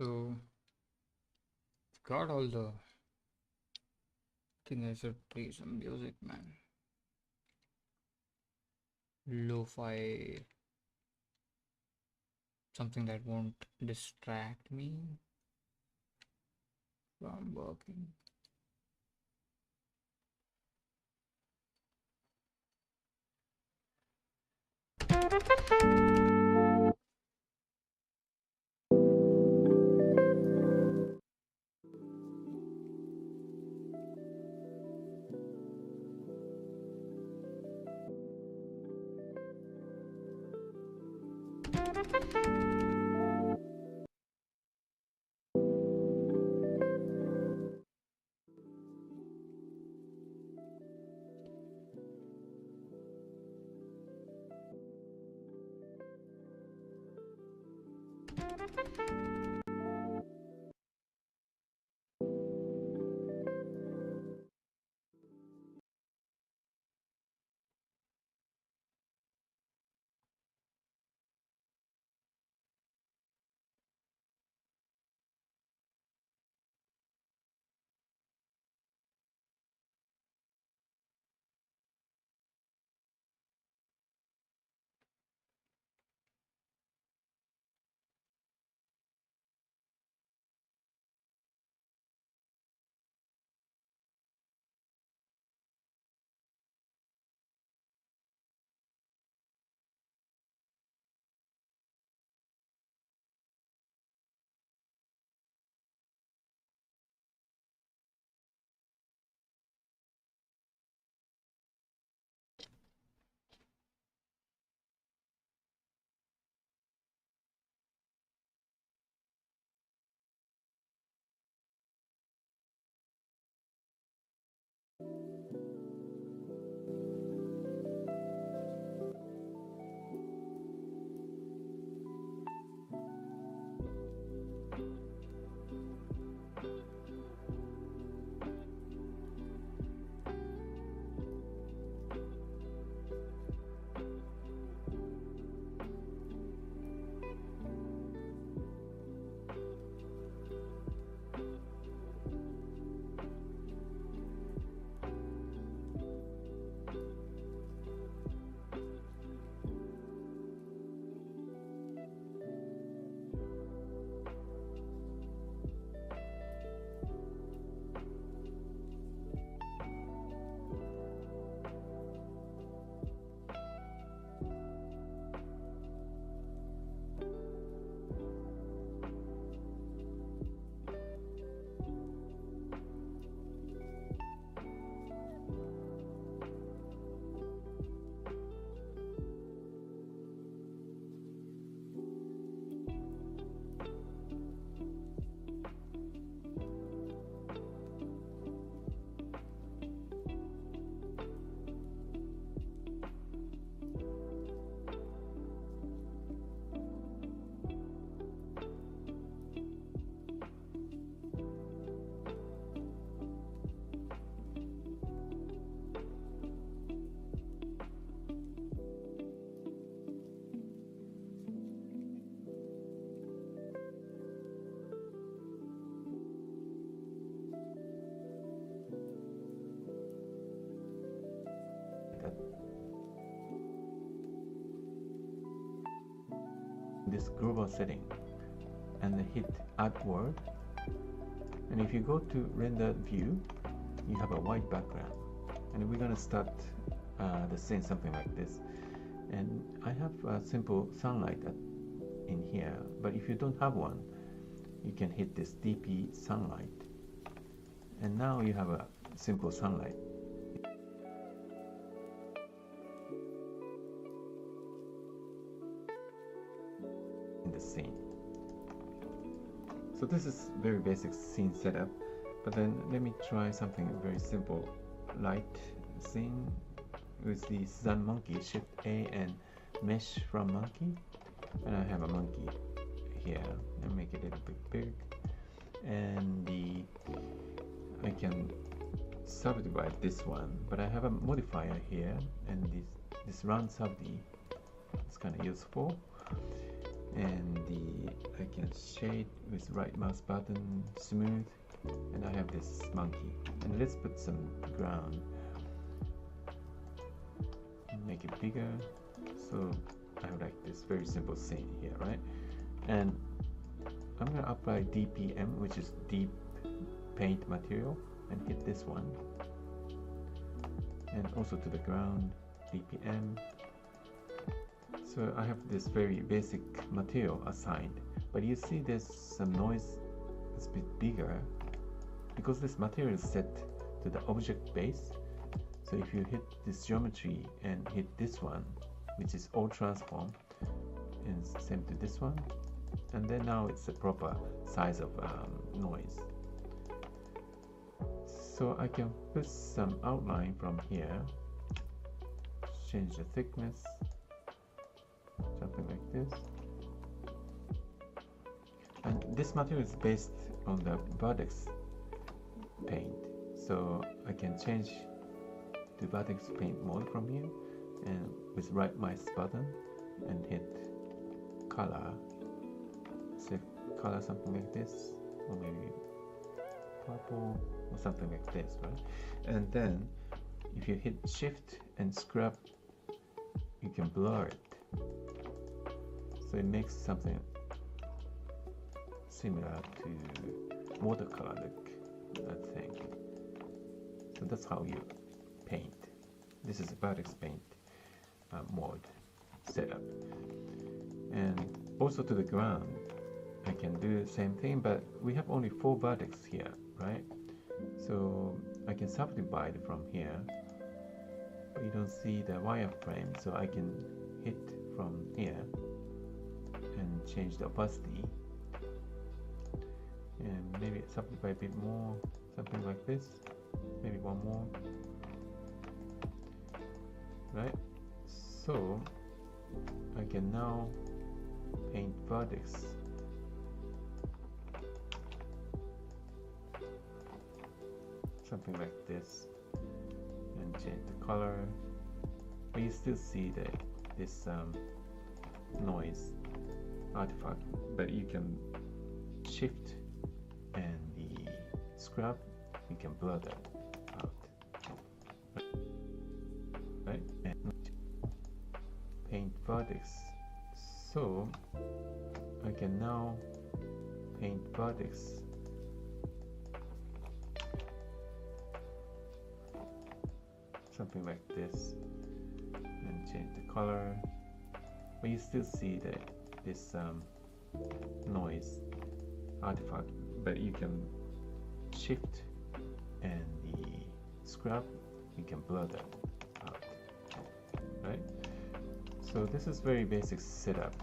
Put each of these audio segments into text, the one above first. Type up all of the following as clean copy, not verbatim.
So got all the thing. I should play some music, man. Lo-fi, something that won't distract me from working. This global setting and hit add word, and if you go to render view, you have a white background, and we're going to start the scene something like this. And I have a simple sunlight in here, but if you don't have one, you can hit this DP sunlight, and now you have a simple sunlight. In the scene. So this is very basic scene setup, but then let me try something very simple. Light scene with the sun monkey, shift A and mesh from monkey, and I have a monkey here and make it a little bit big, and I can subdivide this one, but I have a modifier here, and this round subd is kind of useful. and I can shade with right mouse button, smooth, and I have this monkey. And let's put some ground, make it bigger. So I have like this very simple scene here, right? And I'm gonna apply DPM, which is deep paint material, and hit this one, and also to the ground, DPM. So I have this very basic material assigned, but you see there's some noise that's a bit bigger because this material is set to the object base. So if you hit this geometry and hit this one, which is all transform, and same to this one, and then now it's the proper size of noise. So I can put some outline from here, change the thickness, something like this. And this material is based on the vertex paint, so I can change to vertex paint mode from here, and with right mouse button and hit color, select color, something like this, or maybe purple or something like this, right? And then if you hit shift and scrub, you can blur it, so it makes something similar to watercolor look, I think. So that's how you paint. This is a vertex paint mode setup. And also to the ground, I can do the same thing, but we have only 4 vertex here, right? So I can subdivide from here, but you don't see the wireframe, so I can hit from here and change the opacity, and maybe subdivide a bit more, something like this, maybe one more, right? So I can now paint vertex. Something like this, and change the color, but you still see this noise artifact, but you can shift and the scrub, you can blur that out, right? And paint vertex. So I can now paint vertex. Something like this, and change the color, but you still see this noise artifact, but you can shift and the scrub, you can blur that out, right? So this is very basic setup.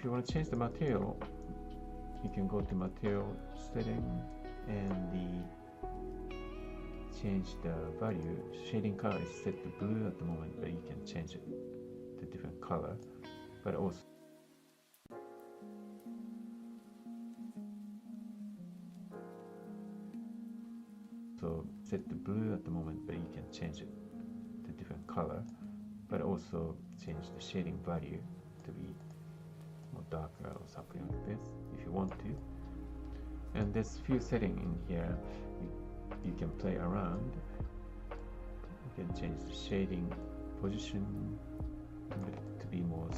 if you want to change the material, you can go to material setting and change the value. Shading color is set to blue at the moment, but you can change it to different color. But also set to blue at the moment, but you can change it to different color. But also change the shading value to be more darker or something like this if you want to. And there's few settings in here you can play around. You can change the shading position to be more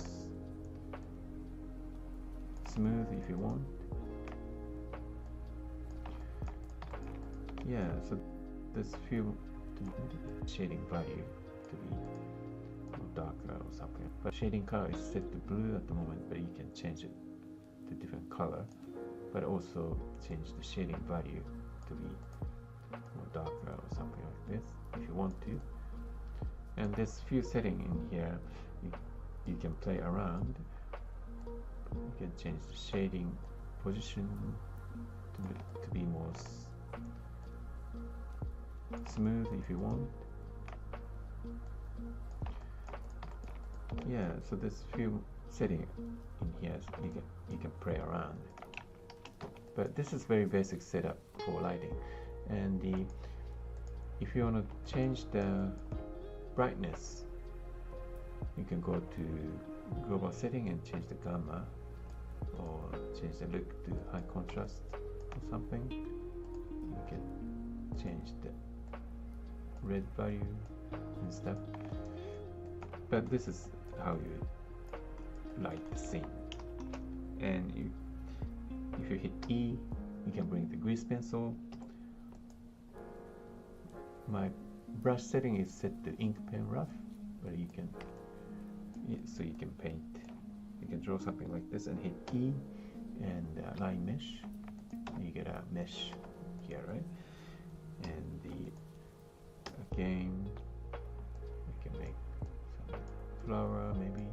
smooth if you want. Yeah, so there's few shading value to be more darker or something. But shading color is set to blue at the moment, but you can change it to different color. But also change the shading value to be more darker or something like this if you want to. And there's few settings in here you can play around. You can change the shading position to be more smooth if you want. Yeah, so there's few settings in here you can play around. But this is very basic setup for lighting. And if you want to change the brightness, you can go to global setting and change the gamma, or change the look to high contrast or something. You can change the red value and stuff. But this is how you light the scene. And if you hit E, you can bring the grease pencil. My brush setting is set to ink pen rough, but you can paint. You can draw something like this and hit E and line mesh. You get a mesh here, right? And again, you can make some flower maybe.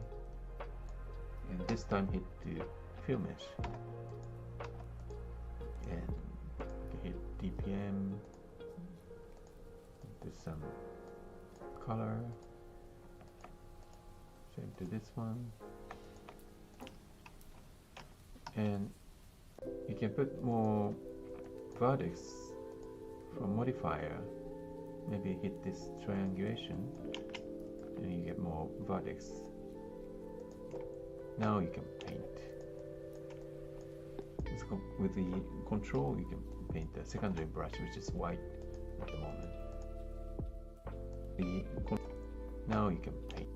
And this time hit the fill mesh. And you can hit DPM, do some color, same to this one, and you can put more vertex from modifier. Maybe hit this triangulation and you get more vertex. Now you can paint. With the control, you can paint the secondary brush, which is white at the moment. Now you can paint.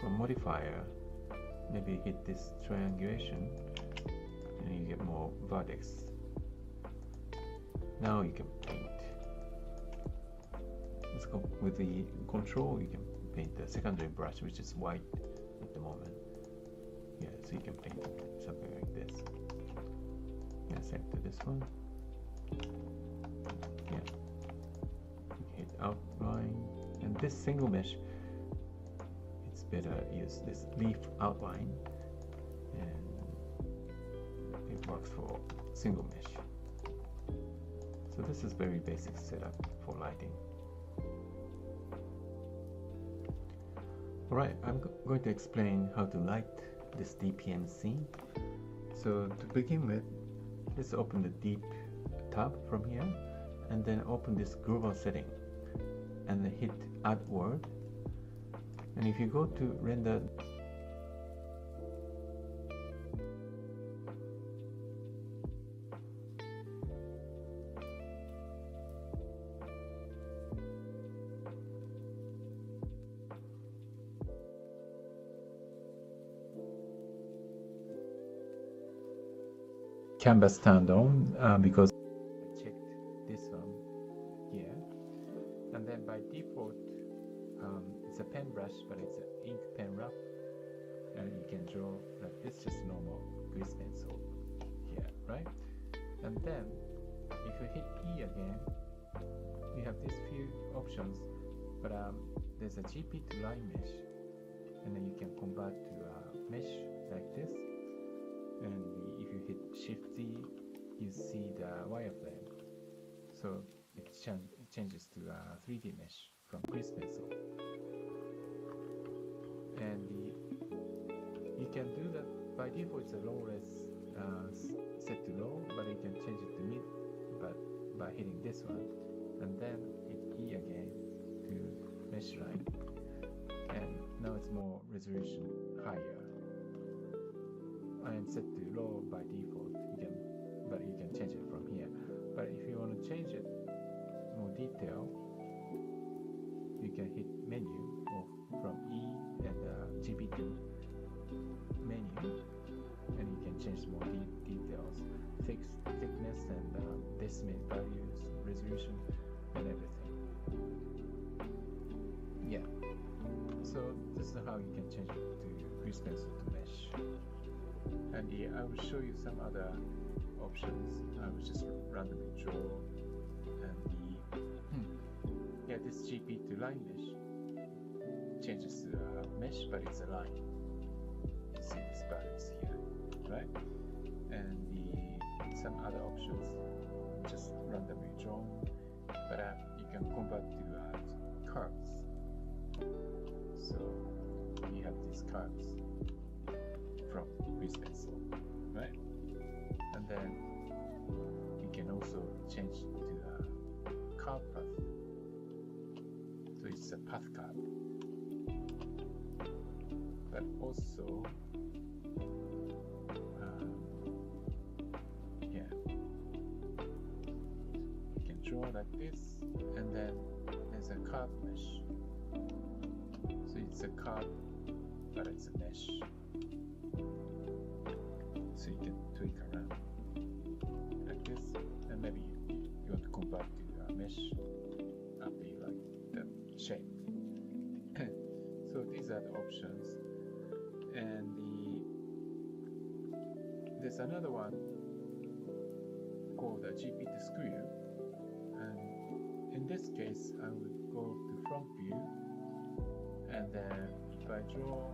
From modifier, maybe hit this triangulation and you get more vertex. Now you can paint. With the control, you can paint the secondary brush, which is white at the moment. Yeah, so you can paint something like this. Yeah, same to this one. Yeah, you can hit outline, and this single mesh, it's better use this leaf outline, and it works for single mesh. So this is very basic setup for lighting. Alright, I'm going to explain how to light this DPM scene. So to begin with, let's open the deep tab from here, and then open this global setting and then hit add word. And if you go to render, canvas turned on because I checked this one here, and then by default it's a pen brush, but it's an ink pen rough, and you can draw like this, just normal grease pencil here, right? And then if you hit E again, you have these few options, but there's a GP to line mesh, and then you can convert to a mesh like this. And if you hit Shift Z, you see the wireframe. So it changes to a 3D mesh from Grease Pencil. And you can do that by default. It's a low res set to low, but you can change it to mid, but by hitting this one, and then hit E again to mesh line. And now it's more resolution higher. I am set to low by default. But you can change it from here. But if you want to change it more detail, you can hit menu or from E and GPT menu, and you can change more details, thickness and decimal values, resolution, and everything. Yeah. So this is how you can change it to Grease Pencil to mesh. And I will show you some other options. I will just randomly draw, and this GP to line mesh changes to a mesh, but it's a line. You see this balance here, right? And some other options just randomly drawn, but you can convert to curves. So you have these curves from Grease Pencil, right? And then you can also change to a curve path. So it's a path curve. But also, you can draw like this, and then there's a curve mesh. So it's a curve, but it's a mesh. So you can tweak around like this, and maybe you want to convert to a mesh after you like the shape. So these are the options, and there's another one called a GP to skew, and in this case I would go to front view, and then if I draw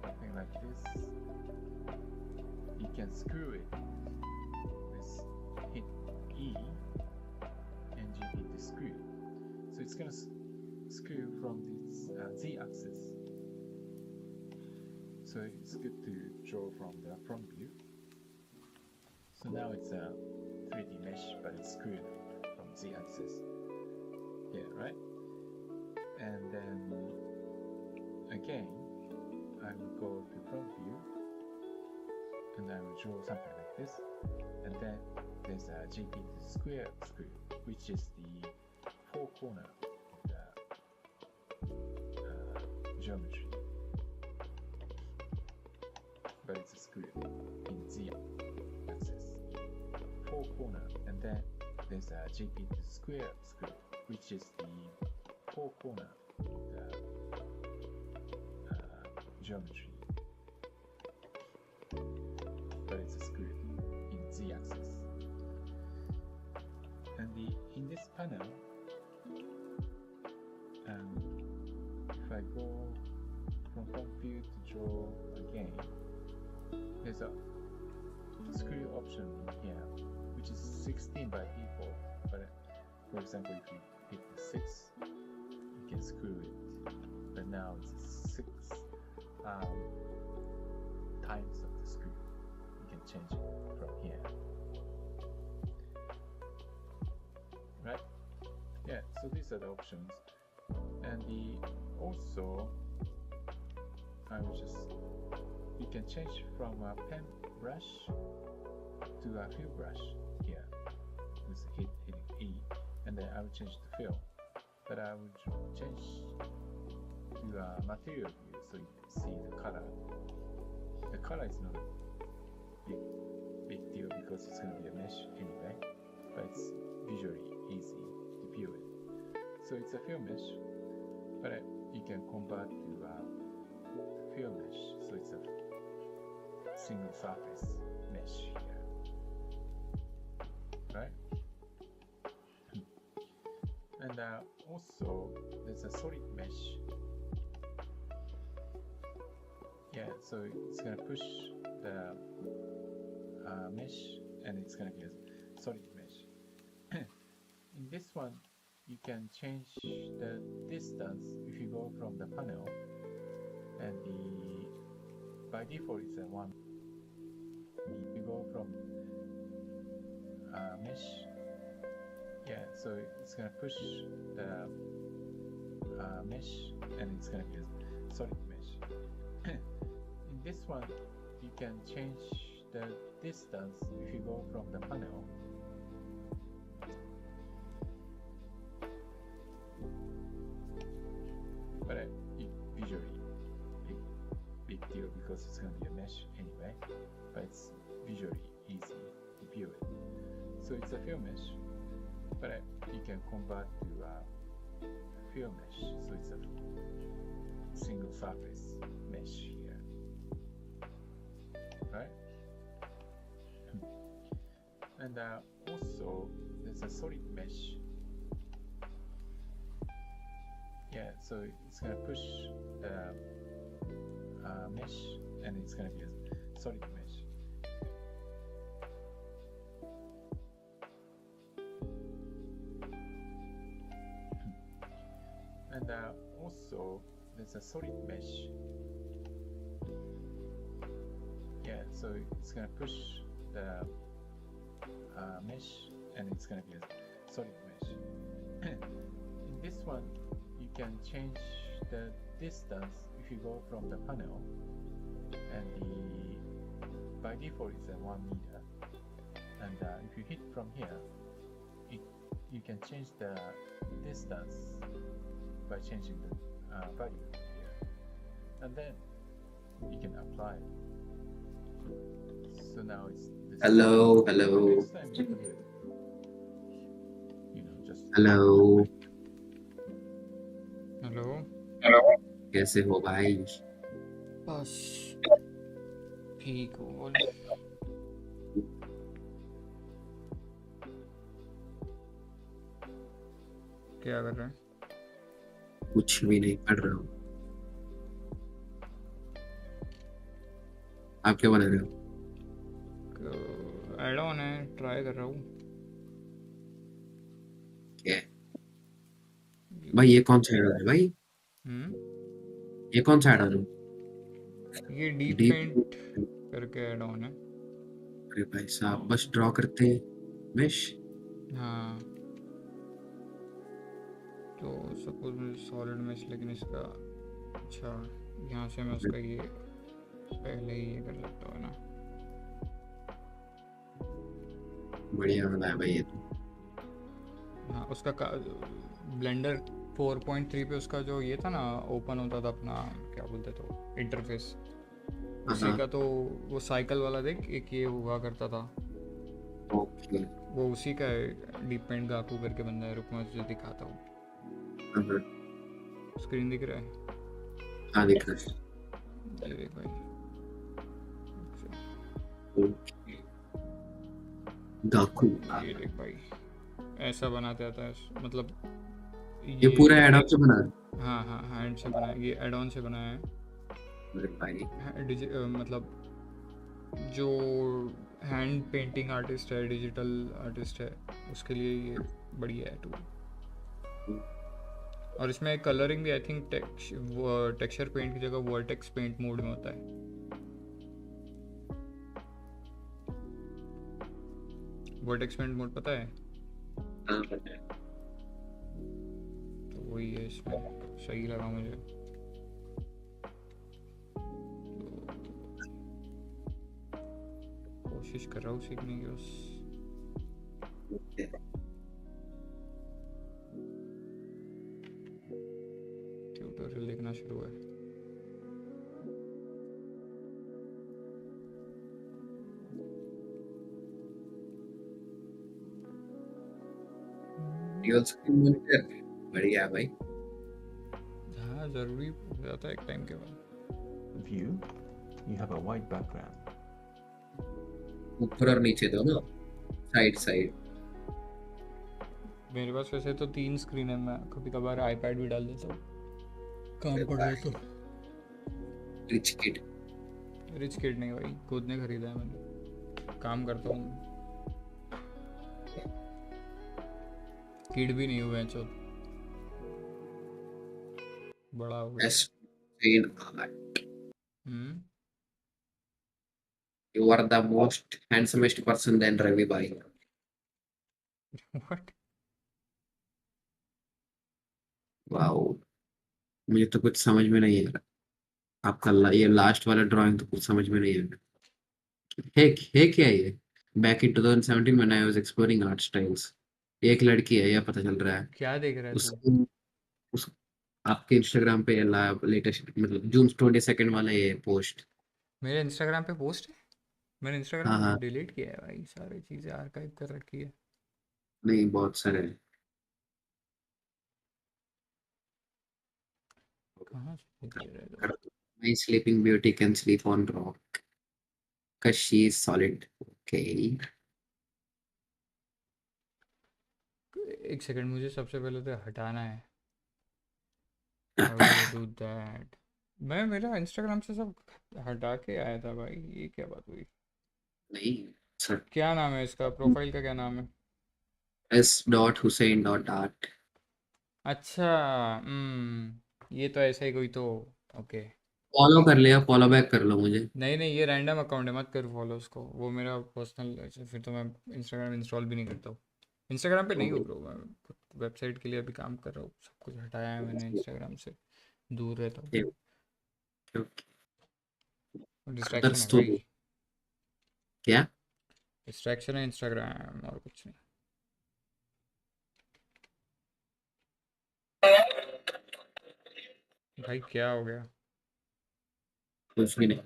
something like this, you can screw it with hit E and GP to screw. So it's gonna screw from this Z axis. So it's good to draw from the front view. So now it's a 3D mesh, but it's screwed from Z axis. Yeah, right? And then again, I will go to front view, and I will draw something like this, and then there's a GP to square screw, which is the four corner of the geometry, but it's a screw in Z axis, four corner, and then there's a GP to square screw, which is the four corner of the geometry, but it's a screw in Z axis. And in this panel, if I go from front view to draw again, there's a screw option in here, which is 16 by default. But for example, if you hit the 6, you can screw it. But now it's 6 times of the screw. You can change it from here. Right? Yeah, so these are the options. And also, you can change from a pen brush to a fill brush here. Just hitting E, and then I will change to fill. But I will change to a material view so you can see the color. The color is not a big deal because it's going to be a mesh anyway, but it's visually easy to view it. So it's a fill mesh, but you can convert to a fill mesh, so it's a single surface mesh here, right? And also there's a solid mesh, so it's gonna push the mesh, and it's gonna be a solid mesh. In this one, you can change the distance if you go from the panel, and by default it's a 1. If you go from mesh, yeah, so it's gonna push the mesh, and it's gonna be a solid mesh. In this one, you can change the distance if you go from the panel, but visually big deal because it's going to be a mesh anyway, but it's visually easy to view it. So it's a fill mesh, but you can convert to a fill mesh, so it's a single surface mesh here, right? And also there's a solid mesh. Yeah, so it's gonna push the mesh, and it's gonna be a solid mesh. And also there's a solid mesh. Yeah, so it's gonna push the mesh, and it's gonna be a solid mesh. In this one, you can change the distance if you go from the panel, and by default it's a 1 meter, and if you hit from here, you can change the distance by changing the value here, and then you can apply it. So now it's this. Hello. Next time you do it, just hello hello कैसे हो भाई? बस ठीक हो बोल। क्या कर रहे हैं? कुछ भी नहीं पढ़ रहा हूँ। आप क्या बना रहे हो? ऐड ऑन है, ट्राई कर रहा हूँ। क्या भाई, ये कौन सा ऐड है भाई? ये कौन सा ऐड है? ये डीप डीप पेंट करके ऐड ऑन है। अरे भाई साहब, बस ड्रॉ करते हैं मेश। हाँ, तो सपोज सॉलिड मेश, लेकिन इसका अच्छा यहाँ से मैं उसका ये पहले ही ये कर सकता हूँ ना। बढ़िया वाला है भाई ये तो। हाँ, उसका ब्लेंडर 4.3 पे उसका जो ये था ना, ओपन होता था अपना, क्या बोलते थे, इंटरफेस, उसी का तो वो साइकिल वाला देख, एक ये हुआ करता था, ओके वो उसी का है। डीप पेंट गाकू करके बंदा है, रुक मैं तुझे दिखाता हूँ। स्क्रीन दिख रहा है? हाँ दिख रहा है। ये देख भाई, ओके गाकू, ये देख भाई, ऐसा बनाते आता है, मतलब ये पूरा ऐड ऑन से बना है? हाँ हाँ, हैंड से बनाया, ये ऐड ऑन से बनाया है। अरे भाई मतलब जो हैंड पेंटिंग आर्टिस्ट है, डिजिटल आर्टिस्ट है, उसके लिए ये बढ़िया है टूल। और इसमें कलरिंग भी आई थिंक टेक्सचर पेंट की जगह वर्टेक्स पेंट मोड में होता है। वर्टेक्स पेंट मोड पता है? हाँ पता है। तो वही है, इसमें सही लगा मुझे। कोशिश कर रहा हूँ सीखने की बस। ट्यूटोरियल देखना शुरू है। डुअल स्क्रीन मॉनिटर बढ़िया भाई। हाँ, जरूरी हो जाता है एक टाइम के बाद। view, you have a white background. ऊपर और नीचे दोनों, साइड साइड। मेरे पास वैसे तो 3 स्क्रीन है, मैं कभी कभार आईपैड भी डाल देता हूँ काम पड़ रहा है तो। Rich kid. रिच किड नहीं भाई, खुद ने खरीदा है मैंने, काम करता हूँ। किड भी नहीं हुए चो, बड़ा हो गया। Explain art. Hmm. You are the most handsomest person than Ravi Bhai. What? Wow, मुझे तो कुछ समझ में नहीं आ रहा। आपका ये लास्ट वाला ड्राइंग तो कुछ समझ में नहीं आ रहा। है क्या ये? Back in 2017 when I was exploring art styles, एक लड़की है, यह पता चल रहा है। क्या देख रहा है उस तू? उस आपके इंस्टाग्राम पे लेटेस्ट मतलब जून 22 वाला ये पोस्ट। मेरे इंस्टाग्राम पे पोस्ट है? मैंने हाँ इंस्टाग्राम हाँ, डिलीट किया है भाई, सारी चीज़ें आर्काइव कर रखी है। नहीं बहुत सारे हैं। कहाँ से देख ले रहे हो? My sleeping beauty can sleep on rock because she is solid. Okay. एक सेकंड, मुझे सबसे पहले तो हटाना है। How do I do that? मैं मेरा इंस्टाग्राम से सब हटा के आया था भाई, ये क्या बात हुई? नहीं सर, क्या नाम है इसका, प्रोफाइल का क्या नाम है? s.hussein.art। अच्छा। ये तो ऐसा ही कोई तो। ओके। फॉलो कर लिया, फॉलो बैक कर लो मुझे। नहीं नहीं, ये रैंडम अकाउंट है, मत कर फॉलो उसको, वो मेरा पर्सनल। फिर तो मैं इंस्टाग्राम इंस्टॉल भी नहीं करता हूँ। इंस्टाग्राम पे नहीं हूँ ब्रो मैं। वेबसाइट के लिए अभी काम कर रहा हूँ, सब कुछ हटाया है मैंने इंस्टाग्राम से, दूर रहता हूँ। अदर डिस्ट्रैक्शन है भाई। स्टोरी क्या? डिस्ट्रैक्शन है इंस्टाग्राम, और कुछ नहीं। भाई क्या हो गया? कुछ भी नहीं।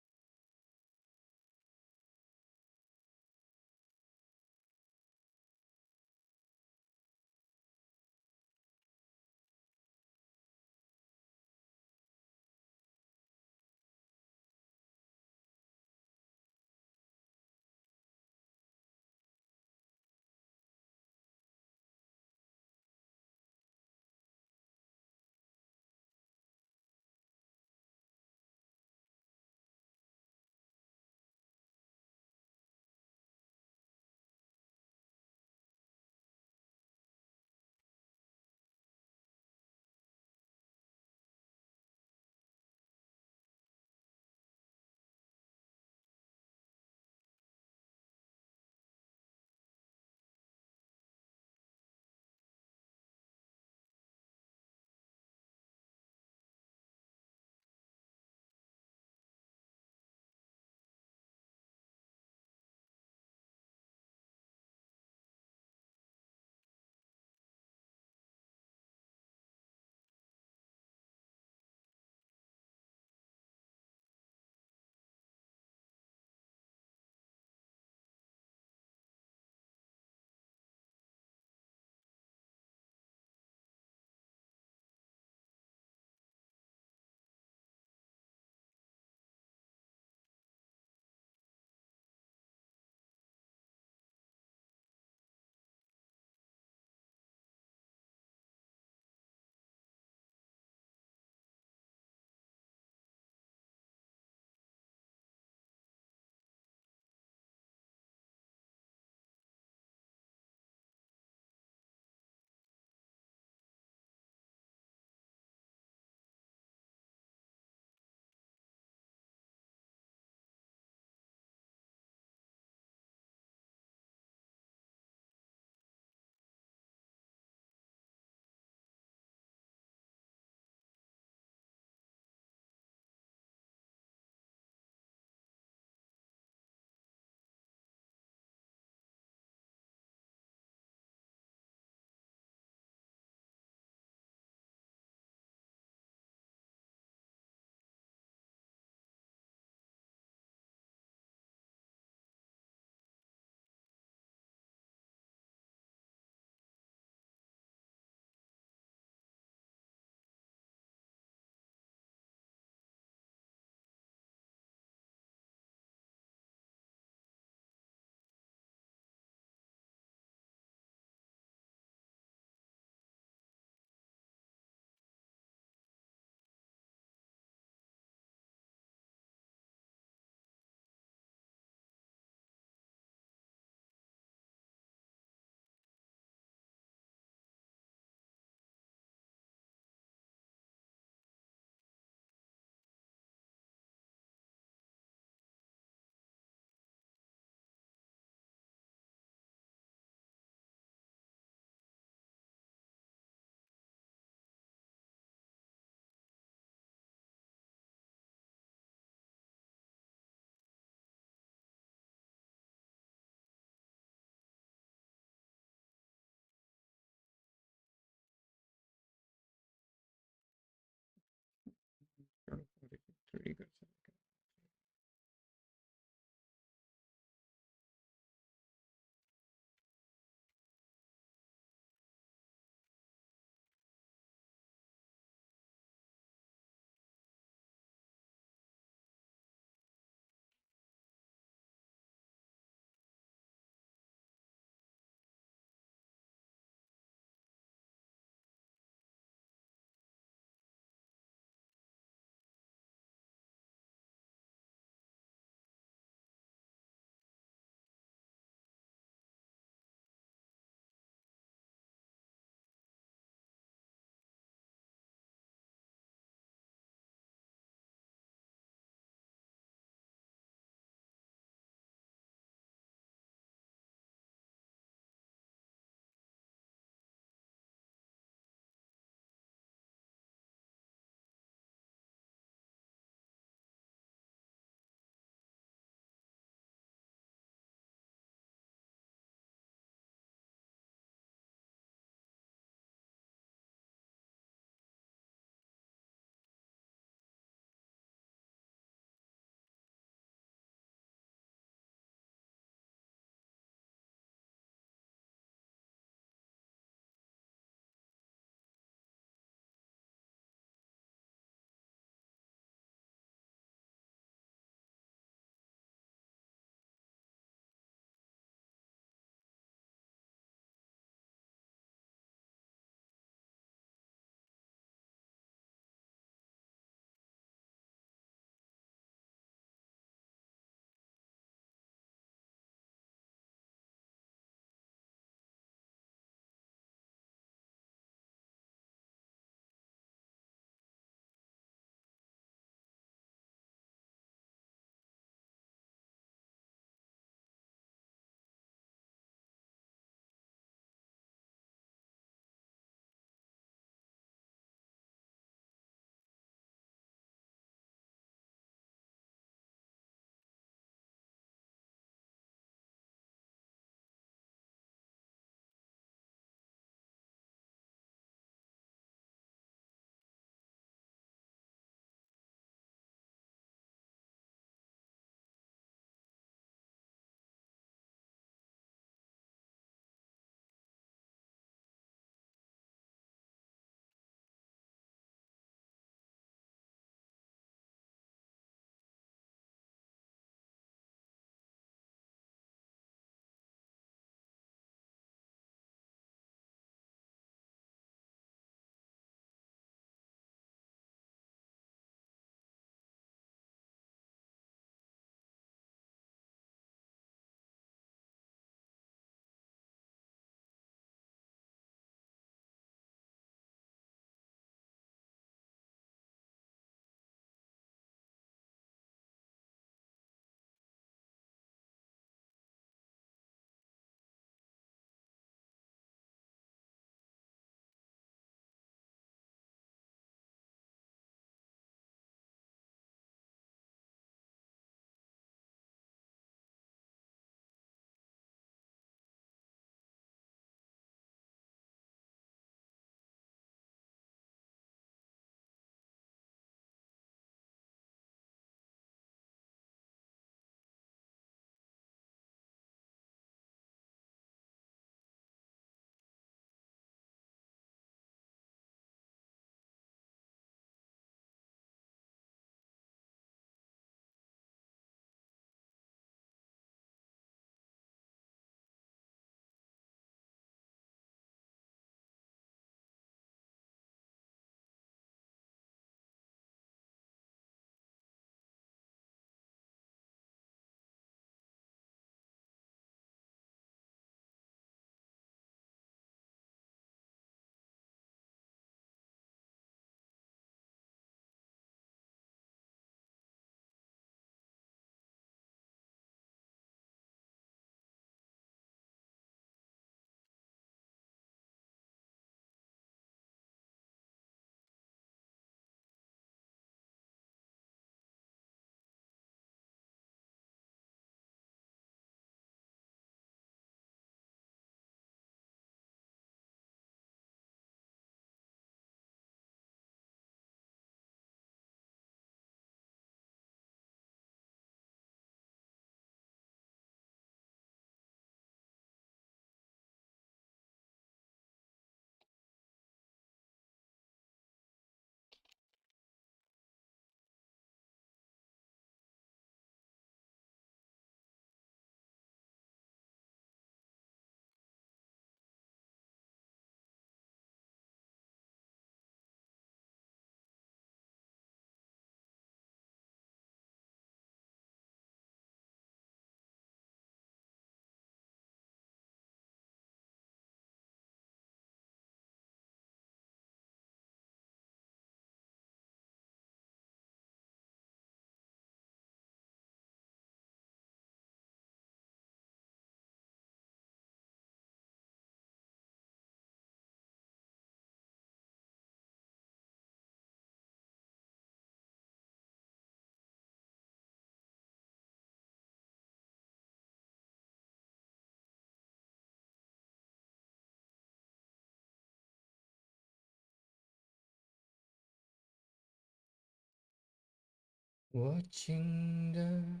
Watching the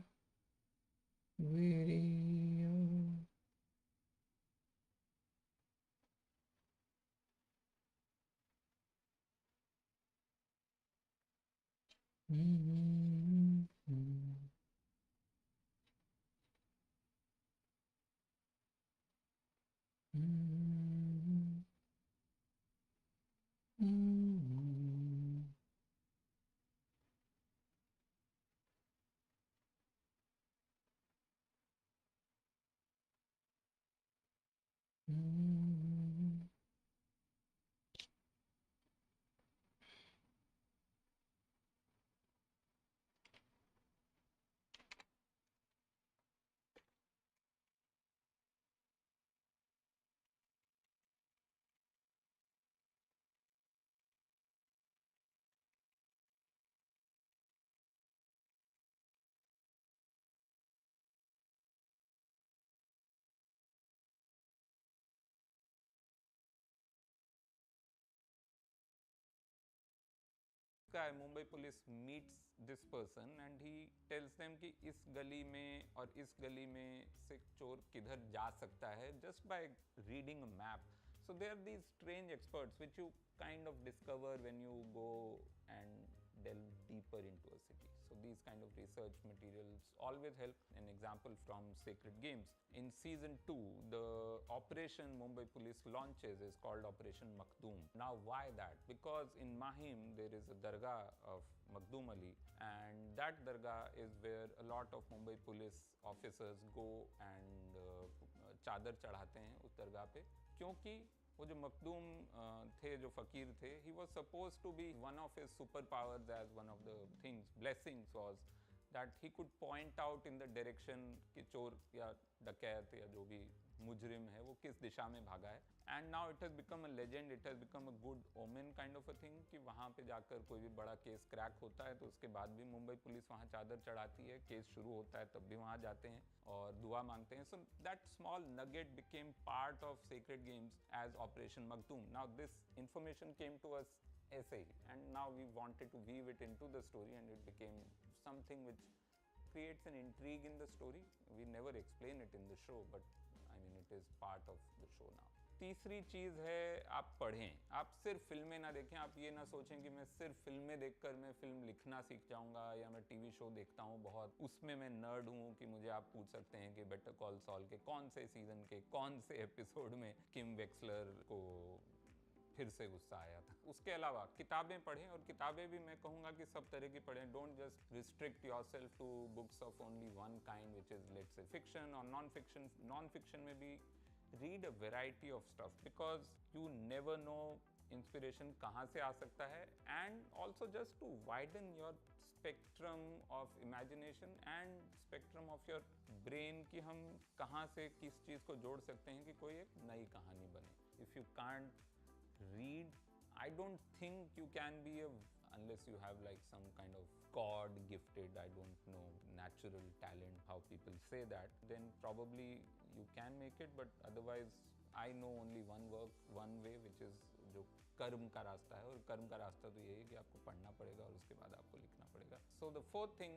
video. guy Mumbai police meets this person and he tells them कि इस गली में और इस गली में से चोर किधर जा सकता है just by reading a map. So there are these strange experts which you kind of discover when you go and delve deeper into a city. So these kind of research materials always help. An example from Sacred Games. In season 2, the operation Mumbai police launches is called Operation Makhdoom. Now why that? Because in Mahim there is a dargah of Makhdoom Ali, and that dargah is where a lot of Mumbai police officers go and चादर चढ़ाते हैं उस दरगाह पे, क्योंकि वो जो मखदूम थे, जो फकीर थे, he was supposed to be one of his superpowers as one of the things, blessings was that he could point out in the direction कि चोर या डकैत या जो भी मुजरिम है वो किस दिशा में भागा है. And now it has become a legend, it has become a good omen kind of a thing कि वहाँ पे जाकर कोई भी बड़ा केस क्रैक होता है तो उसके बाद भी मुंबई पुलिस वहाँ चादर चढ़ाती है, केस शुरू होता है तब भी वहाँ जाते हैं और दुआ मांगते हैं. So that small nugget became part of Sacred Games as operation Makhdoom. Now this information came to us ऐसे ही, and now we wanted to weave it into the story and it became something which creates an intrigue in the story. We never explain it in the show, but I mean it is part of the show now. तीसरी चीज़ है आप पढ़ें, आप सिर्फ फिल्में ना देखें. आप ये ना सोचें कि मैं सिर्फ फिल्में देखकर मैं फिल्म लिखना सीख जाऊंगा या मैं टीवी शो देखता हूँ बहुत, उसमें मैं नर्ड हूँ कि मुझे आप पूछ सकते हैं कि बेटर कॉल सॉल के कौन से सीजन के कौन से एपिसोड में किम वेक्सलर को फिर से गुस्सा आया था. उसके अलावा किताबें पढ़ें, और किताबें भी मैं कहूँगा कि सब तरह की पढ़ें. Don't just restrict yourself to books of only one kind which is let's say fiction और नॉन फिक्शन. नॉन फिक्शन में भी read a variety of stuff because you never know inspiration कहाँ से आ सकता है. And also just to widen your spectrum of imagination and spectrum of your brain कि हम कहाँ से किस चीज़ को जोड़ सकते हैं कि कोई एक नई कहानी बने. If you can't read, I don't think you can be a, unless you have like some kind of god gifted, I don't know, natural talent, how people say that, then probably you can make it. But otherwise I know only one work, one way, which is जो कर्म का रास्ता है, और कर्म का रास्ता तो ये है कि आपको पढ़ना पड़ेगा और उसके बाद आपको लिखना पड़ेगा. So the fourth thing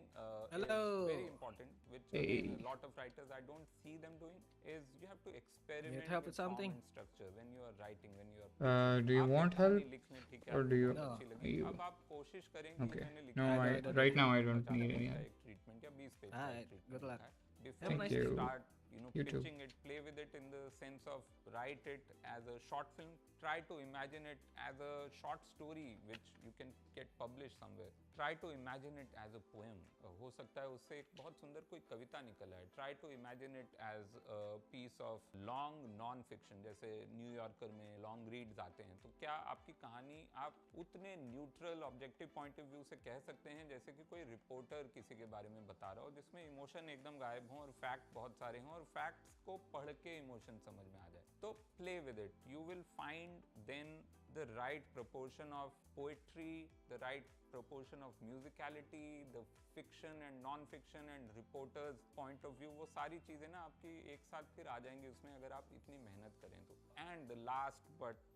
is very important, which again a lot of writers I don't see them doing, is you have to experiment help with with something? form and structure when you are writing, when you are pitching. Do you आप want एक कहानी help लिख लें, ठीक है, or आपको do you? बहुत अच्छी लगी, you अब आप कोशिश करें कि okay? मैंने No, लिखा है I right now I don't 50 need page any का help. एक ट्रीटमेंट या 20 पेज का Alright, एक good ट्रीटमेंट luck. लिखा है. Have a Before nice you day. start, You too. pitching it, play with it in the sense of write it as a short film. Try to imagine it as a short story which you can get published somewhere. Try to imagine it as a poem. हो सकता है उससे एक बहुत सुंदर कोई कविता निकल आए. Try to imagine it as a piece of long non-fiction. जैसे न्यूयॉर्कर में लॉन्ग रीड्स आते हैं, तो क्या आपकी कहानी आप उतने neutral objective point of view से कह सकते हैं जैसे कि कोई रिपोर्टर किसी के बारे में बता रहा हो, जिसमें इमोशन एकदम गायब हो और फैक्ट बहुत सारे हों और फैक्ट्स को पढ़ के इमोशन समझ में आ जाए. तो play with it. You will find then the right proportion of poetry, the right proportion of musicality, the fiction and non-fiction and reporters point of view, वो सारी चीज़ें ना आपकी एक साथ फिर आ जाएंगी उसमें अगर आप इतनी मेहनत करें तो. And the last but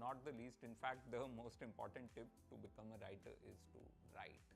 not the least, in fact the most important tip to become a writer is to write.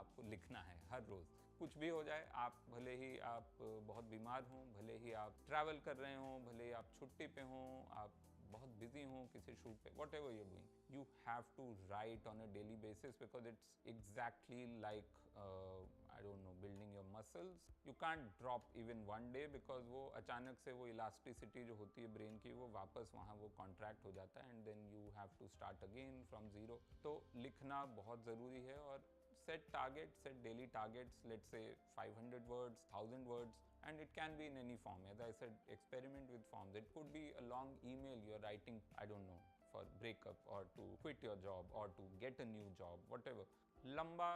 आपको लिखना है हर रोज़। कुछ भी हो जाए, आप भले ही आप बहुत बीमार हों, भले ही आप ट्रैवल कर रहे हों, भले ही आप छुट्टी पे हों, आप बहुत बिजी हों किसी शूट पे, whatever you're doing, you have to write on a daily basis because it's exactly like I don't know building your muscles. You can't drop even one day because वो अचानक से वो elasticity जो होती है brain की वो वापस वहाँ वो कॉन्ट्रैक्ट हो जाता है and then you have to start again from zero. तो लिखना बहुत ज़रूरी है और set targets, set daily targets, let's say 500 words, 1000 words, and it can be in any form. As I said, experiment with forms. It could be a long email you're writing, I don't know, for breakup or to quit your job or to get a new job, whatever. लंबा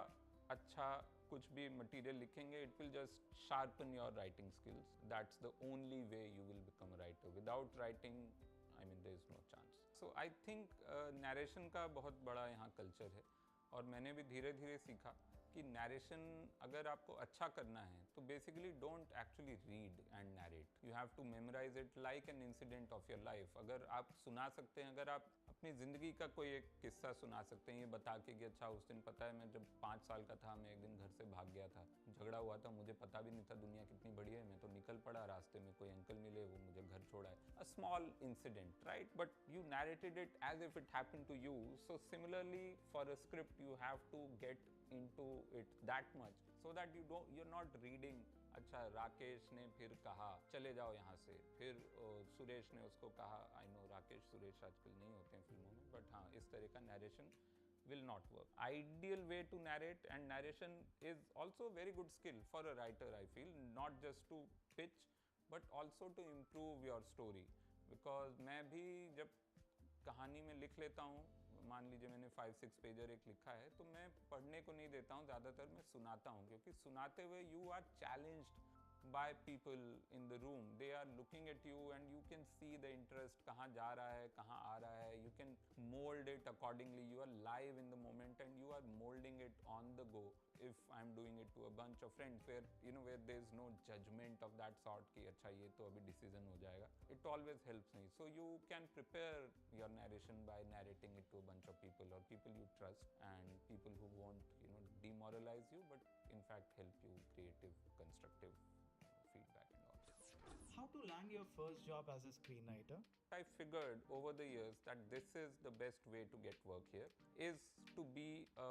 अच्छा कुछ भी material लिखेंगे, it will just sharpen your writing skills. That's the only way you will become a writer. Without writing, I mean, there is no chance. So I think narration का बहुत बड़ा यहाँ culture है और मैंने भी धीरे धीरे सीखा कि नैरेशन अगर आपको अच्छा करना है तो basically don't actually read and narrate, you have to memorise it like an incident of your life. अगर आप सुना सकते हैं, अगर आप अपनी ज़िंदगी का कोई एक किस्सा सुना सकते हैं ये बता के कि अच्छा उस दिन पता है मैं जब 5 साल का था मैं एक दिन घर से भाग गया था, झगड़ा हुआ था, मुझे पता भी नहीं था दुनिया कितनी बड़ी है, मैं तो निकल पड़ा, रास्ते में कोई अंकल मिले वो मुझे घर छोड़ा है, a small incident, right, but you narrated it as if it happened to you. So similarly for a script you have to get into it that much so that you're not reading अच्छा राकेश ने फिर कहा चले जाओ यहाँ से, फिर सुरेश ने उसको कहा, आई नो राकेश सुरेश आजकल नहीं होते हैं फिल्मों में, बट हाँ इस तरह का narration will not work. Ideal way to narrate, and narration is also a very good skill for a writer, I feel, not just to pitch but also to improve your story. Because मैं भी जब कहानी में लिख लेता हूँ, मान लीजिए मैंने 5-6 पेजर एक लिखा है तो मैं पढ़ने को नहीं देता हूँ, ज़्यादातर मैं सुनाता हूँ, क्योंकि सुनाते हुए you are challenged by people in the room. They are looking at you and you can see the interest, कहाँ जा रहा है, कहाँ आ रहा है, you can mold it accordingly. You are live in the moment and you are molding it on the go. If I'm doing it to a bunch of friends where you know where there's no judgment of that sort कि अच्छा ये तो अभी decision हो जाएगा, it always helps me. So you can prepare your narration by narrating it to a bunch of people or people you trust and people who won't demoralize you but in fact help you creative, constructive feedback and all. How to land your first job as a screenwriter? I figured over the years that this is the best way to get work here, is to be a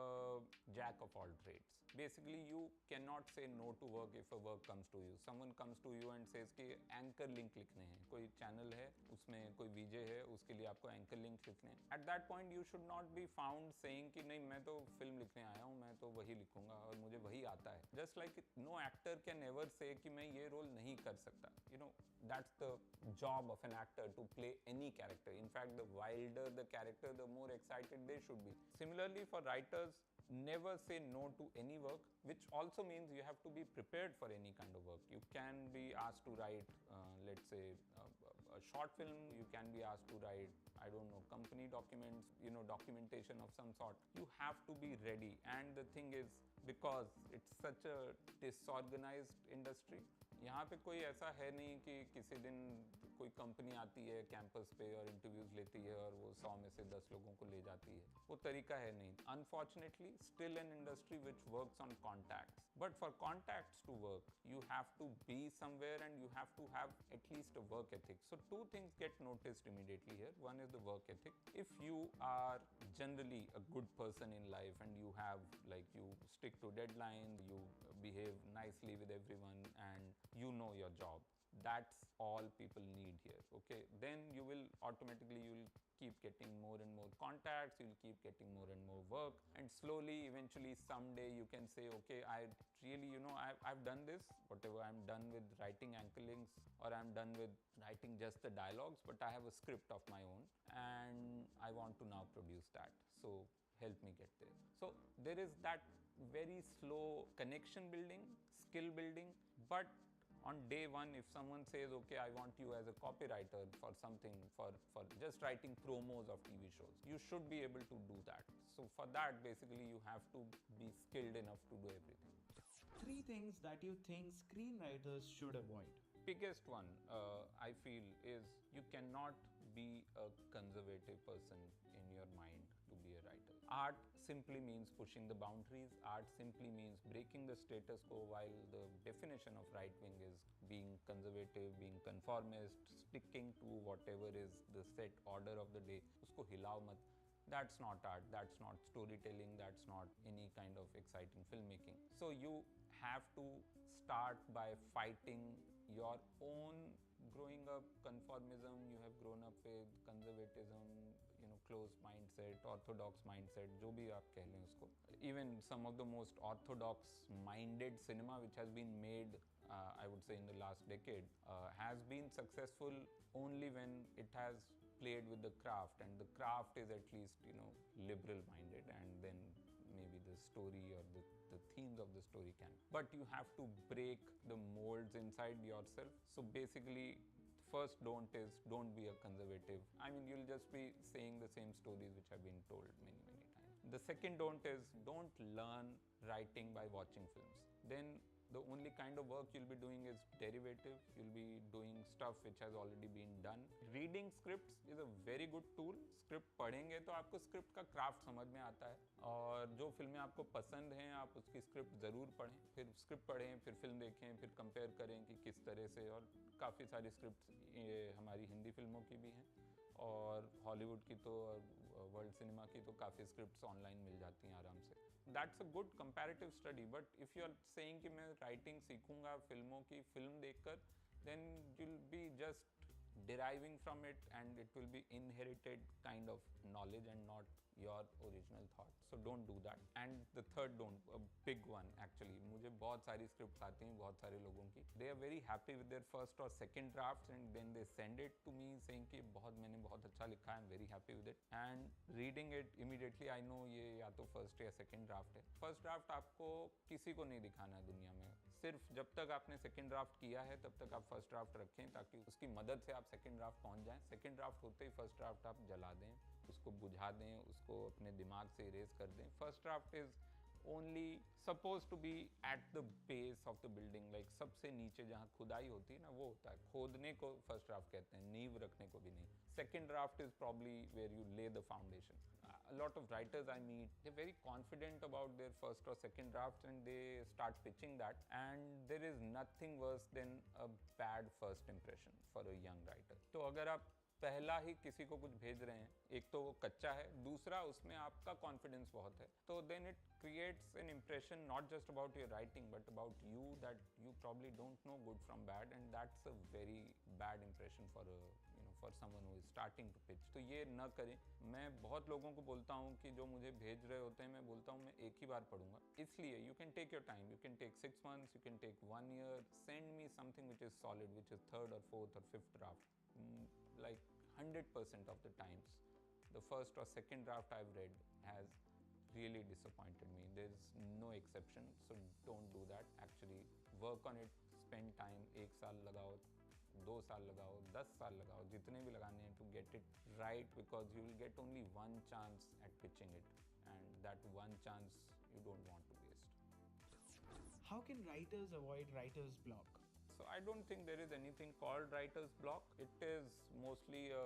jack of all trades. Basically, you cannot say no to work if a work comes to you. Someone comes to you and says कि anchor link लिखने हैं, कोई channel है उसमें कोई VJ है उसके लिए आपको anchor link लिखने हैं. At that point you should not be found saying कि नहीं मैं तो फिल्म लिखने आया हूँ, मैं तो वही लिखूंगा और मुझे वही आता है. Just like no actor can ever say कि मैं ये रोल नहीं कर सकता. You know, that's the job of an actor to play any character. In fact, the wilder the character, the more excited they should be. Similarly, for writers, never say no to any work, which also means you have to be prepared for any kind of work. You can be asked to write, let's say, a short film. You can be asked to write, I don't know, company documents, documentation of some sort. You have to be ready. And the thing is, because it's such a disorganized industry, यहाँ पे कोई ऐसा है नहीं कि किसी दिन कोई कंपनी आती है कैंपस पे और इंटरव्यूज लेती है और वो 100 में से 10 लोगों को ले जाती है, वो तरीका है नहीं. Unfortunately still an industry which works on contacts, but for contacts to work you have to be somewhere and you have to have at least a work ethic. So 2 things get noticed immediately here. One is the work ethic. If you are generally a good person in life and you have, like, you stick to deadlines, you behave nicely with everyone and you know your job, that's all people need here. Okay, then you will keep getting more and more contacts, you'll keep getting more and more work, and slowly eventually someday you can say, okay, I really I've done this, whatever, I'm done with writing anchor links or I'm done with writing just the dialogues, but I have a script of my own and I want to now produce that, so help me get there. So there is that very slow connection building, skill building, but on day one, if someone says, okay, I want you as a copywriter for something, for just writing promos of TV shows, you should be able to do that. So for that, basically, you have to be skilled enough to do everything. 3 things that you think screenwriters should avoid. Biggest one, I feel, is you cannot be a conservative person in your mind to be a writer. Art simply means pushing the boundaries. Art simply means breaking the status quo, while the definition of right wing is being conservative, being conformist, sticking to whatever is the set order of the day. Usko hilao mat. That's not art, that's not storytelling, that's not any kind of exciting filmmaking. So you have to start by fighting your own growing up conformism. You have grown up with conservatism, closed mindset, orthodox mindset, जो भी आप कह लें उसको. Even some of the most orthodox minded cinema which has been made, I would say in the last decade, has been successful only when it has played with the craft, and the craft is at least liberal minded, and then maybe the story or the themes of the story can. But you have to break the molds inside yourself. So basically, first don't be a conservative. I mean, you'll just be saying the same stories which have been told many times. The second don't learn writing by watching films. Then the only kind of work you'll be doing is derivative. You'll be doing stuff which has already been done. Reading scripts is a very good tool. Script पढ़ेंगे तो आपको script का craft समझ में आता है, और जो फिल्में आपको पसंद हैं आप उसकी स्क्रिप्ट ज़रूर पढ़ें, फिर स्क्रिप्ट पढ़ें, फिर फिल्म देखें, फिर कंपेयर करें कि किस तरह से. और काफ़ी सारी स्क्रिप्ट हमारी हिंदी फिल्मों की भी हैं, और हॉलीवुड की तो, और वर्ल्ड सिनेमा की तो काफ़ी स्क्रिप्ट्स ऑनलाइन मिल जाती हैं आराम से. That's a good comparative study. But if you are saying कि मैं राइटिंग सीखूंगा फिल्मों की फिल्म देखकर, then you'll be just deriving from it, and it will be inherited kind of knowledge and not your original thought. So don't do that. And the third don't, a big one actually, मुझे बहुत सारी scripts आती हैं बहुत सारे लोगों की. They are very happy with their first or second drafts, and then they send it to me saying कि मैंने बहुत अच्छा लिखा है, I'm very happy with it. And reading it immediately I know ये या तो first या second draft है. First draft आपको किसी को नहीं दिखाना है दुनिया में. सिर्फ जब तक आपने सेकेंड ड्राफ्ट किया है तब तक आप फर्स्ट ड्राफ्ट रखें, ताकि उसकी मदद से आप सेकेंड ड्राफ्ट पहुंच जाएं. सेकेंड ड्राफ्ट होते ही फर्स्ट ड्राफ्ट आप जला दें, उसको बुझा दें, उसको अपने दिमाग से इरेज कर दें. First draft is only suppose to be at the base of the building, like सबसे नीचे जहाँ खुदाई होती है ना, वो होता है. खोदने को फर्स्ट ड्राफ्ट कहते हैं, नींव रखने को भी नहीं. Second draft is probably where you lay the foundation. A lot of writers I meet, they're very confident about their first or second draft, and they start pitching that, and there is nothing worse than a bad first impression for a young writer. तो अगर आप पहला ही किसी को कुछ भेज रहे हैं, एक तो वो कच्चा है, दूसरा उसमें आपका कॉन्फिडेंस बहुत है, तो then it creates an impression not just about your writing but about you, that you probably don't know good from bad, and that's a very bad impression for for someone who is starting to pitch. तो ये न करें. मैं बहुत लोगों को बोलता हूँ कि जो मुझे भेज रहे होते हैं, मैं बोलता हूँ मैं एक ही बार पढ़ूंगा, इसलिए you can take your time, you can take 6 months, you can take 1 year. Send me something which is solid, which is third और फोर्थ और fifth draft. Like 100% of the times, the first or second draft I've read has really disappointed me. There's no exception, so don't do that. Actually work on it, spend time. 1 साल लगाओ, 2 साल लगाओ, 10 साल लगाओ, जितने भी लगाने हैं, to get it right, because you will get only one chance at pitching it, and that one chance you don't want to waste. How can writers avoid writer's block? So I don't think there is anything called writer's block. It is mostly a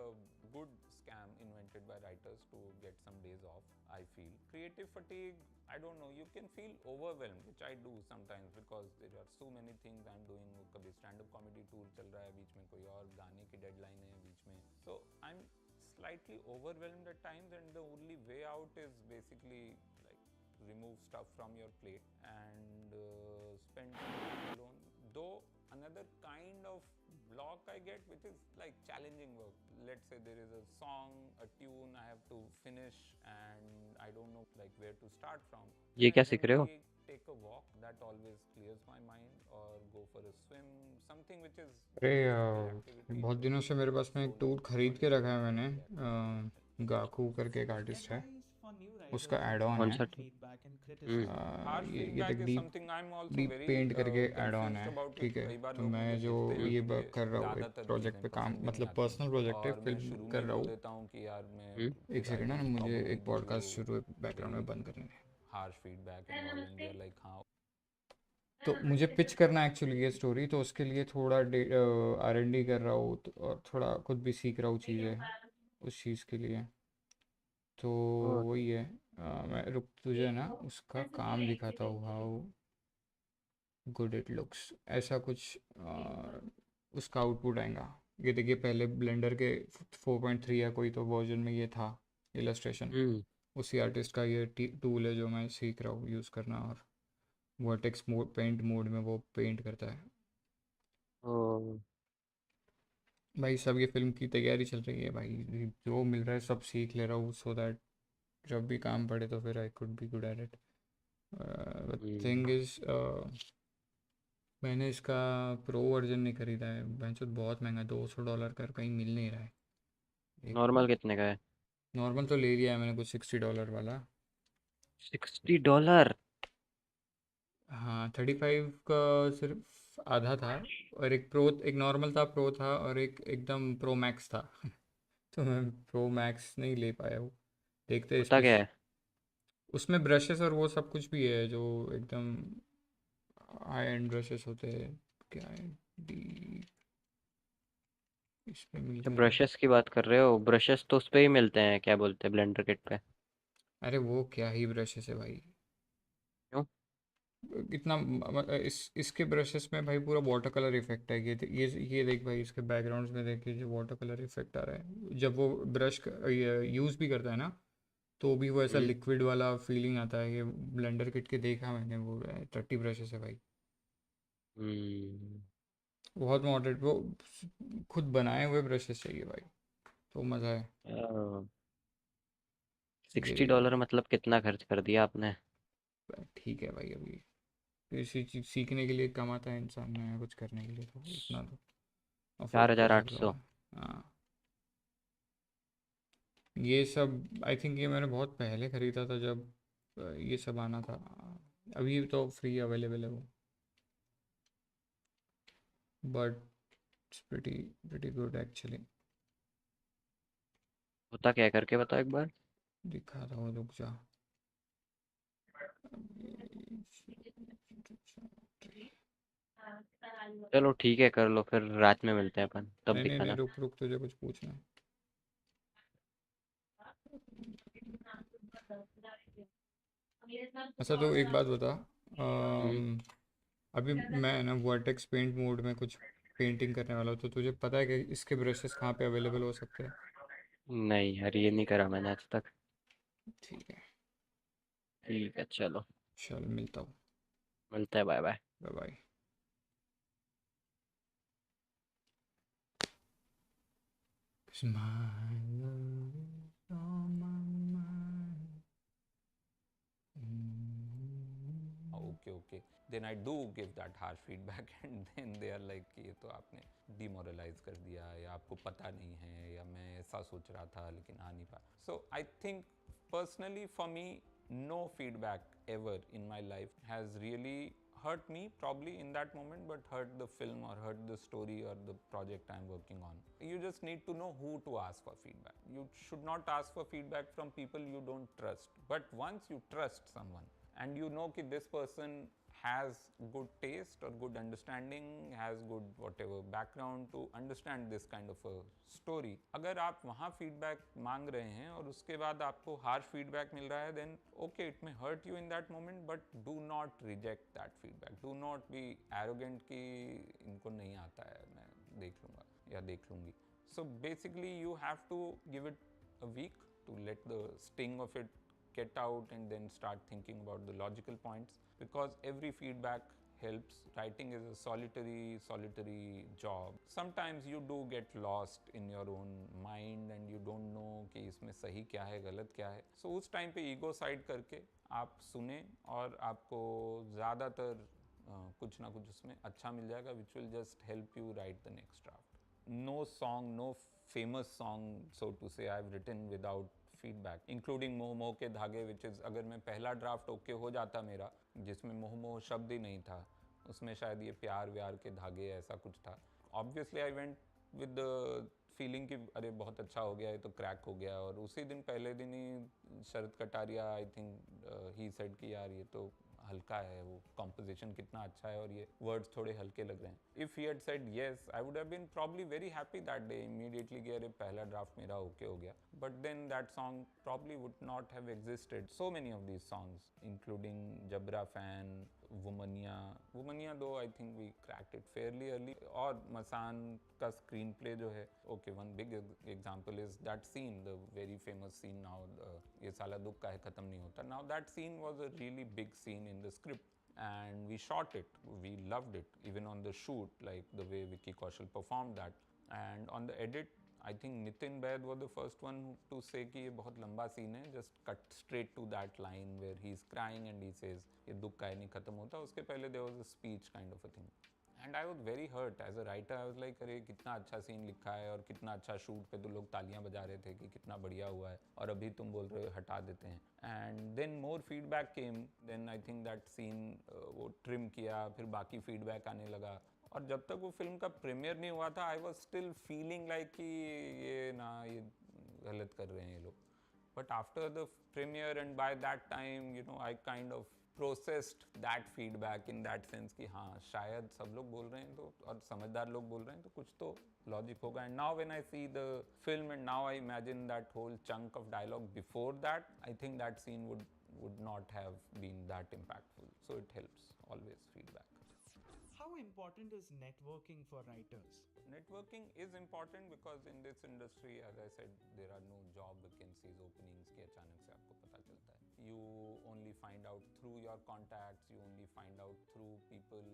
good scam invented by writers to get some days off, I feel. Creative fatigue, I don't know, you can feel overwhelmed, which I do sometimes, because there are so many things I'm doing. कभी stand-up comedy tour चल रहा है, बीच में कोई और गाने की deadline है बीच में. So I'm slightly overwhelmed at times, and the only way out is basically like remove stuff from your plate and spend time alone. Though another kind of block I get, which is like challenging work. Let's say there is a song, a tune I have to finish, and I don't know like where to start from. ये क्या सीख रहे हो? Take a walk, that always clears my mind, or go for a swim, something which is अरे activity. बहुत दिनों से मेरे पास में एक टूर खरीद के रखा है मैंने. गाकू करके एक आर्टिस्ट है, Advice for new उसका writers एड who ऑन कौन है. सा? feedback and criticism. Harsh ये feedback देख is deep something I'm also deep very paint करके एड ऑन confused है, about it. ठीक है. कई बार तो लोग मैं मुझे जो भेजते हैं ये कि कर रहा हूँ, एक ज़्यादातर प्रोजेक्ट पे चीज़ें काम, पसंद नहीं मतलब आती, पर्सनल प्रोजेक्ट है, और मैं फिल्म शुरू कर में रहा बोल हूँ. देता हूँ कि यार मैं एक सेकंड ना, मुझे probably एक give पॉडकास्ट you शुरू बैकग्राउंड में बंद करने दें. harsh feedback and all, and they're like हाँ. तो मुझे पिच करना एक्चुअली ये स्टोरी, तो उसके लिए थोड़ा R&D कर रहा हूँ, और थोड़ा खुद भी सीख रहा हूँ चीज़ें उस चीज़ के लिए. तो वही है. मैं रुक तुझे ना उसका काम दिखाता हूँ, हाउ गुड इट लुक्स, ऐसा कुछ उसका आउटपुट आएगा। ये देखिए, पहले ब्लेंडर के 4.3 या कोई तो वर्जन में ये था इलस्ट्रेशन। हम्म। उसी आर्टिस्ट का ये टूल है जो मैं सीख रहा हूँ यूज़ करना, और वर्टेक्स मोड, पेंट मोड में वो पेंट करता है। ओ, भाई सब ये फिल्म की तैयारी चल रही है भाई, जो मिल रहा है सब सीख ले रहा हूँ, सो दैट जब भी काम पड़े तो फिर I could be good at it. Hmm. Thing is, मैंने इसका प्रो वर्जन नहीं खरीदा है, बेंचो बहुत महंगा, $200 का कहीं मिल नहीं रहा है। एक नॉर्मल कितने का है? नॉर्मल तो ले लिया है मैंने कुछ $60 वाला। $60? हाँ, 35 का सिर्फ आधा था, और एक प्रो, एक नॉर्मल था, प्रो था, और एक एकदम प्रो मैक्स था। तो मैं प्रो मैक्स नहीं ले पाया हूँ। देखते हैं इस होता पे। क्या है? उसमें ब्रशेस और वो सब कुछ भी है जो एकदम हाई एंड ब्रशेस होते हैं। क्या है, डी, इस पे अच्छा, मिलता है। ब्रशेस की बात कर रहे हो? ब्रशेस तो उस पे ही मिलते हैं, क्या बोलते हैं, ब्लेंडर किट पे। अरे वो क्या ही ब्रशेस है भाई, क्यों? इतना इसके ब्रशेस में भाई पूरा वाटर कलर इफेक्ट है। ये देख भाई, इसके बैकग्राउंड्स में देखिए जो वाटर कलर इफेक्ट आ रहा है, जब वो ब्रश यूज़ भी करता है ना, तो भी वो ऐसा हम्म। लिक्विड वाला फीलिंग आता है। ये ब्लेंडर किट के देखा मैंने, वो 30 ब्रशेस है भाई। हम्म। बहुत मॉडरेट, वो खुद बनाए हुए ब्रशेस चाहिए भाई, तो मज़ा है। ये $60 मतलब कितना खर्च कर दिया आपने? ठीक है भाई, अभी किसी चीज़ सीखने के लिए कमाता है इंसान, नया कुछ करने के लिए, तो इतना तो चार अफोर्ड कर हजार आठ सकता हूँ सौ मैं। हाँ, ये सब आई थिंक ये मैंने बहुत पहले ख़रीदा था, जब ये सब आना था। अभी तो फ्री अवेलेबल है वो, but it's pretty good actually. होता क्या है, करके बताओ एक बार। दिखा था वो, रुक जा। चलो ठीक है, कर लो फिर, रात में मिलते हैं अपन, तब नहीं नहीं नहीं, दिखाना। रुक रुक, तुझे कुछ पूछना है। अच्छा तो एक बात बता, हम्म। अभी मैं ना वर्टेक्स पेंट मोड में कुछ पेंटिंग करने वाला हूँ, तो तुझे पता है कि इसके ब्रशेस कहाँ पे अवेलेबल हो सकते हैं? नहीं यार, ये नहीं करा मैंने आज तक। ठीक है, ठीक है, चलो। चल मिलता हूँ। मिलते हैं, bye bye. Bye bye. Smile on my mind. Okay okay, then I do give that harsh feedback and then they are like कि ये तो आपने डिमोरलाइज कर दिया, या आपको पता नहीं है, या मैं ऐसा सोच रहा था लेकिन आ नहीं पाया। So I think personally for me, no feedback ever in my life has really hurt me probably in that moment, but hurt the film or hurt the story or the project I'm working on. You just need to know who to ask for feedback. You should not ask for feedback from people you don't trust, but once you trust someone and you know that this person has good taste or good understanding, has good whatever background to understand this kind of a story, अगर आप वहाँ feedback मांग रहे हैं और उसके बाद आपको harsh feedback मिल रहा है, then okay, it may hurt you in that moment, but do not reject that feedback. Do not be arrogant कि इनको नहीं आता है, मैं देख लूँगा या देख लूँगी. So basically you have to give it a week to let the sting of it get out and then start thinking about the logical points, because every feedback helps. Writing is a solitary job. Sometimes you do get lost in your own mind and you don't know कि इसमें सही क्या है, गलत क्या है. So उस time पे ईगो साइड करके आप सुने और आपको ज़्यादातर कुछ ना कुछ उसमें अच्छा मिल जाएगा, which will just help you write the next draft. No song, no famous song, so to say, I've written without feedback, including मोह मोह के धागे, which is, अगर मैं पहला ड्राफ्ट ओके हो जाता मेरा, जिसमें मोह मोह शब्द ही नहीं था, उसमें शायद ये प्यार व्यार के धागे ऐसा कुछ था. Obviously I went with the feeling कि अरे बहुत अच्छा हो गया, ये तो क्रैक हो गया, और उसी दिन पहले दिन ही Sharad Kataria I think he said कि यार ये तो हल्का है, वो कॉम्पोजिशन कितना अच्छा है और ये वर्ड्स थोड़े हल्के लग रहे हैं. If he had said yes, I would have been probably very happy that day immediately कि अरे पहला ड्राफ्ट मेरा ओके हो गया. But then that song probably would not have existed. So many of these songs including Jabra fan, Womaniya though I think we cracked it fairly early. और मसान का screenplay जो है, okay, one big example is that scene, the very famous scene now, ये साला दुख का है खत्म नहीं होता. Now that scene was a really big scene in the script, and we shot it, we loved it, even on the shoot, like the way Vicky Kaushal performed that. And on the edit, I think Nitin Baid was the first one to say कि ये बहुत लंबा scene है, just cut straight to that line where he's crying and he says ये दुख का है नहीं खत्म होता. उसके पहले there was a speech kind of a thing. And I was very hurt as a writer. I was like, अरे कितना अच्छा सीन लिखा है और कितना अच्छा शूट पे तो लोग तालियां बजा रहे थे कि कितना बढ़िया हुआ है, और अभी तुम बोल रहे हो हटा देते हैं. And then more feedback came. Then I think that scene वो ट्रिम किया, फिर बाकी फीडबैक आने लगा. और जब तक वो फिल्म का प्रीमियर नहीं हुआ था, I was still feeling like कि ये गलत कर रहे हैं ये लोग. But after the premiere and by that time, you know, I kind of processed that feedback in that sense कि हाँ शायद सब लोग बोल रहे हैं तो, और समझदार लोग बोल रहे हैं तो कुछ तो लॉजिक होगा. And now when I see the film and now I imagine that whole chunk of dialogue before that, I think that scene would not have been that impactful. So it helps always feedback. How important is networking for writers? Networking is important because in this industry, as I said, there are no job vacancies, openings के अचानक से आपको पता चलता है. You only find out through your contacts, you only find out through people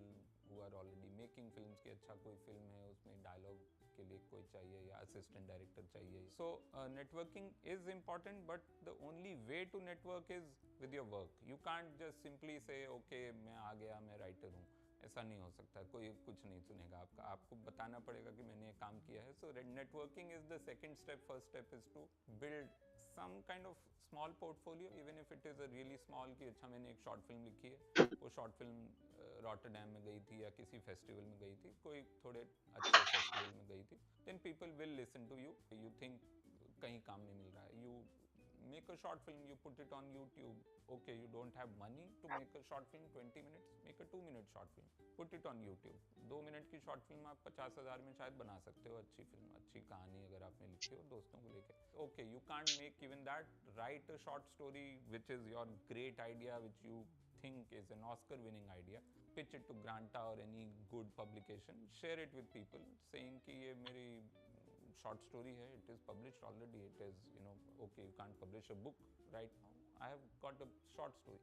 who are already making films कि अच्छा कोई फिल्म है उसमें डायलॉग के लिए कोई चाहिए या असिस्टेंट डायरेक्टर चाहिए. So networking is important, but the only way to network is with your work. You can't just simply say okay मैं आ गया, मैं राइटर हूँ. ऐसा नहीं हो सकता, कोई कुछ नहीं सुनेगा आपका. आपको बताना पड़ेगा कि मैंने ये काम किया है. So networking is the second step. First step is to build some kind of small portfolio, even if it is a really small, कि अच्छा मैंने एक शॉर्ट फिल्म लिखी है, वो शॉर्ट फिल्म रॉटरडैम में गई थी या किसी फेस्टिवल में गई थी, कोई थोड़े अच्छे फेस्टिवल में गई थी. Then people will listen to you. You think कहीं काम नहीं मिल रहा है, you make a short film, you put it on YouTube. Okay, you don't have money to make a short film 20 minutes, make a 2-minute short film, put it on YouTube. 2 minute की short film आप 50,000 में शायद बना सकते हो. अच्छी film, अच्छी कहानी अगर आपने लिखी हो दोस्तों को लेके. Okay, you can't make even that. Write a short story which is your great idea, which you think is an Oscar winning idea. Pitch it to Granta or any good publication. Share it with people saying कि ये मेरी short story hai, it is published already, it is, you know, okay, you can't publish a book right now, I have got a short story.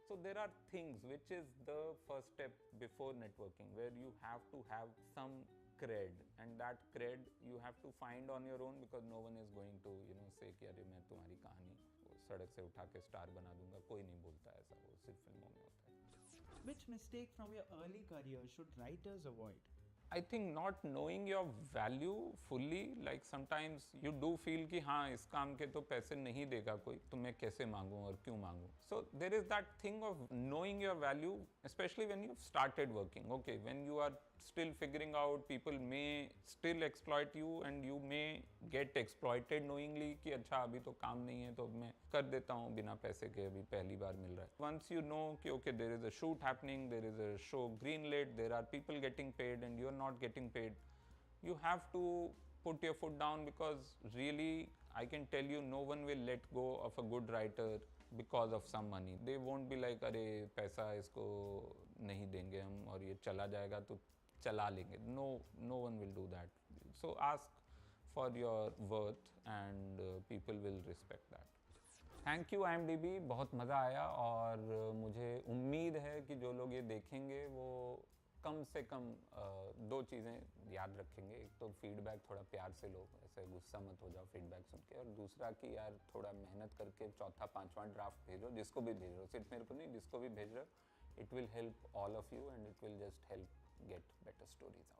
So there are things which is the first step before networking, where you have to have some cred, and that cred you have to find on your own, because no one is going to, you know, say कि अरे मैं तुम्हारी कहानी सड़क से उठा के star बना दूंगा. कोई नहीं बोलता ऐसा, वो सिर्फ फिल्मों में होता है. Which mistake from your early career should writers avoid? I think not knowing your value fully, like sometimes you do feel कि हाँ इस काम के तो पैसे नहीं देगा कोई, तो मैं कैसे मांगूँ और क्यों मांगूँ. So there is that thing of knowing your value, especially when you've started working. Okay, when you are still figuring out, people may still exploit you and you may get exploited knowingly कि अच्छा अभी तो काम नहीं है तो मैं कर देता हूँ बिना पैसे के, अभी पहली बार मिल रहा है. Once you know कि okay, there is a shoot happening, there is a show greenlit, there are people getting paid and you're not getting paid, you have to put your foot down, because really I can tell you no one will let go of a good writer because of some money. They won't be like अरे पैसा इसको नहीं देंगे हम और ये चला जाएगा तो चला लेंगे. No one will do that. So ask for your worth and people will respect that. Thank you IMDb, बहुत मज़ा आया, और मुझे उम्मीद है कि जो लोग ये देखेंगे वो कम से कम 2 चीज़ें याद रखेंगे. एक तो फीडबैक थोड़ा प्यार से लो, ऐसे गुस्सा मत हो जाओ फीडबैक सुन के, और दूसरा कि यार थोड़ा मेहनत करके चौथा 5वां ड्राफ्ट भेजो, जिसको भी भेज रहे हो, सिर्फ मेरे को नहीं, जिसको भी भेज रहे हो, it will help all of you and it will just help get better stories out.